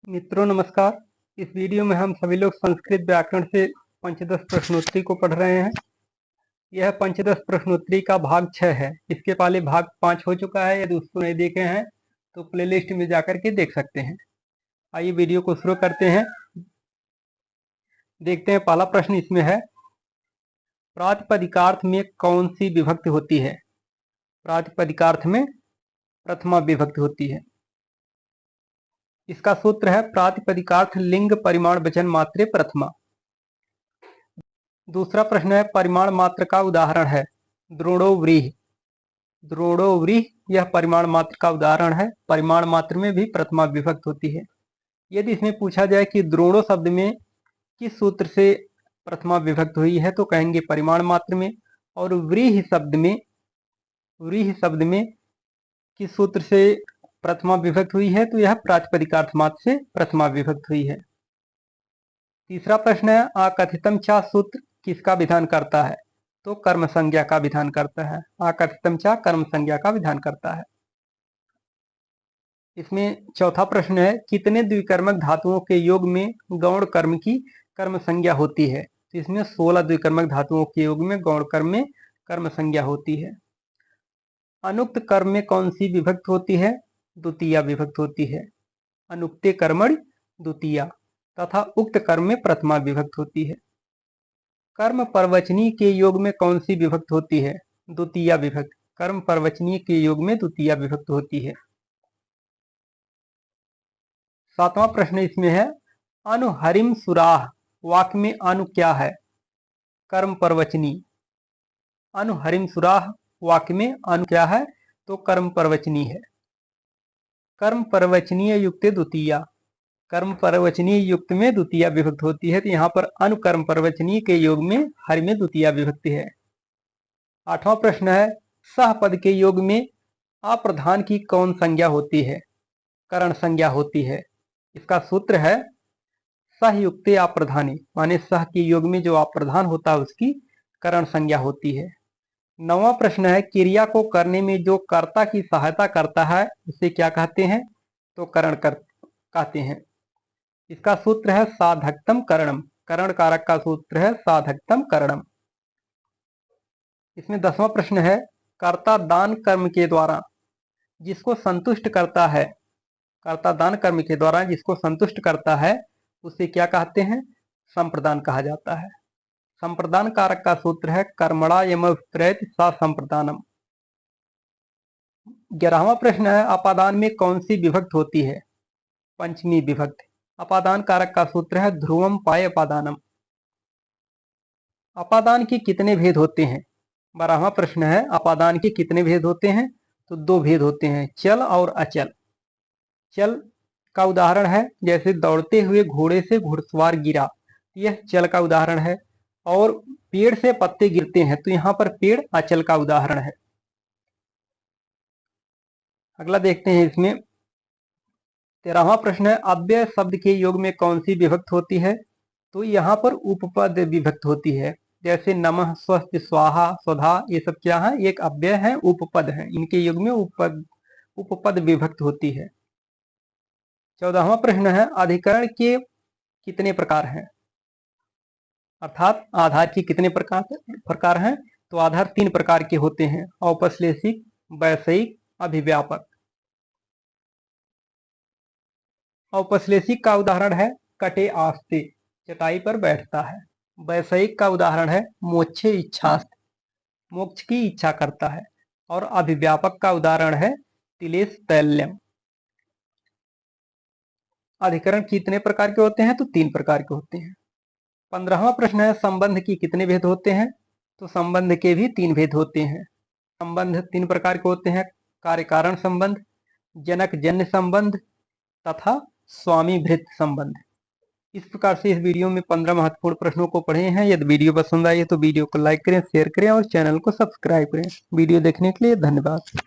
मित्रों नमस्कार। इस वीडियो में हम सभी लोग संस्कृत व्याकरण से पंचदश प्रश्नोत्तरी को पढ़ रहे हैं। यह पंचदश प्रश्नोत्तरी का भाग 6 है। इसके पहले भाग 5 हो चुका है। यदि उसको नहीं देखे हैं तो प्लेलिस्ट में जाकर के देख सकते हैं। आइए वीडियो को शुरू करते हैं। देखते हैं, पहला प्रश्न इसमें है, प्रातिपदिकार्थ में कौन सी विभक्ति होती है? प्रातिपदिकार्थ में प्रथमा विभक्ति होती है। इसका सूत्र है प्रातिपदिकार्थ लिंग परिमाण वचन मात्रे प्रथमा। दूसरा प्रश्न है, परिमाण मात्र का उदाहरण है। द्रोणोव्रीहि। द्रोणोव्रीहि यह परिमाण मात्र का उदाहरण है। परिमाण मात्र में भी प्रथमा विभक्त होती है। यदि इसमें पूछा जाए कि द्रोणो शब्द में किस सूत्र से प्रथमा विभक्त हुई है तो कहेंगे परिमाण मात्र में। और व्रीहि शब्द में किस सूत्र से प्रथमा विभक्त हुई है तो यह प्रातिपदिकार्थ मात्र से प्रथमा विभक्त हुई है। तीसरा प्रश्न है, आकथितम चा सूत्र किसका विधान करता है? तो कर्म संज्ञा का विधान करता है। आकथितम चा कर्म संज्ञा का विधान करता है। इसमें चौथा प्रश्न है, कितने द्विकर्मक धातुओं के योग में गौण कर्म की कर्म संज्ञा होती है? तो इसमें 16 द्विकर्मक धातुओं के योग में गौण कर्म में कर्म संज्ञा होती है। अनुक्त कर्म में कौन सी विभक्त होती है? द्वितीया विभक्त होती है। अनुक्ते कर्मणि द्वितीया तथा उक्त कर्म में प्रथमा विभक्त होती है। कर्म परवचनीय के योग में कौन सी विभक्त होती है? द्वितीया विभक्त। कर्म परवचनीय के योग में द्वितीया विभक्त होती है। सातवां प्रश्न इसमें है, अनु हरिम सुराह वाक्य में अनु क्या है? कर्म परवचनीय। अनु हरिम सुराह वाक्य में अनु क्या है? तो कर्म परवचनीय है। कर्म परवचनीय युक्त द्वितीया। कर्म परवचनीय युक्त में द्वितीया विभक्त होती है। तो यहाँ पर अनुकर्म परवचनीय के योग में हरि में द्वितीया विभक्ति है। आठवां प्रश्न है, सह पद के योग में अप्रधान की कौन संज्ञा होती है? करण संज्ञा होती है। इसका सूत्र है सह युक्ते अप्रधानी, माने सह के योग में जो अप्रधान होता है उसकी करण संज्ञा होती है। नौवां प्रश्न है, क्रिया को करने में जो कर्ता की सहायता करता है उसे क्या कहते हैं? तो करण कहते हैं। इसका सूत्र है साधकतम करणम। करण कारक का सूत्र है साधकतम करणम। इसमें 10वां प्रश्न है, कर्ता दान कर्म के द्वारा जिसको संतुष्ट करता है, कर्ता दान कर्म के द्वारा जिसको संतुष्ट करता है उसे क्या कहते हैं? संप्रदान कहा जाता है। संप्रदान कारक का सूत्र है कर्मणा यम प्रेत सा संप्रदानम। 11वां प्रश्न है, अपादान में कौन सी विभक्त होती है? पंचमी विभक्त। अपादान कारक का सूत्र है ध्रुवम पाय अपादानम। अपादान के कितने भेद होते हैं? 12वां प्रश्न है, अपादान के कितने भेद होते हैं? तो 2 भेद होते हैं, चल और अचल। चल का उदाहरण है जैसे दौड़ते हुए घोड़े से घुड़सवार गिरा, यह चल का उदाहरण है। और पेड़ से पत्ते गिरते हैं तो यहाँ पर पेड़ अचल का उदाहरण है। अगला देखते हैं, इसमें 13वां प्रश्न है, अव्यय शब्द के योग में कौन सी विभक्त होती है? तो यहाँ पर उपपद विभक्त होती है। जैसे नमः, स्वस्थ, स्वाहा, स्वधा, ये सब क्या है? एक अव्यय है, उपपद है। इनके योग में उपपद विभक्त होती है। 14वां प्रश्न है, अधिकरण के कितने प्रकार हैं? अर्थात आधार के कितने प्रकार हैं? तो आधार 3 प्रकार के होते हैं, औपश्लेषिक, वैषयिक, अभिव्यापक। औपश्लेषिक का उदाहरण है कटे आस्ते, चटाई पर बैठता है। वैषयिक का उदाहरण है मोक्षे इच्छास्ते, मोक्ष की इच्छा करता है। और अभिव्यापक का उदाहरण है तिलेश तैल्यम। अधिकरण कितने प्रकार के होते हैं? तो 3 प्रकार के होते हैं। 15वां प्रश्न है, संबंध की कितने भेद होते हैं? तो संबंध के भी 3 भेद होते हैं। संबंध 3 प्रकार के होते हैं, कार्य कारण संबंध, जनक जन्य संबंध तथा स्वामी भृत संबंध। इस प्रकार से इस वीडियो में 15 महत्वपूर्ण प्रश्नों को पढ़े हैं। यदि वीडियो पसंद आई तो वीडियो को लाइक करें, शेयर करें और चैनल को सब्सक्राइब करें। वीडियो देखने के लिए धन्यवाद।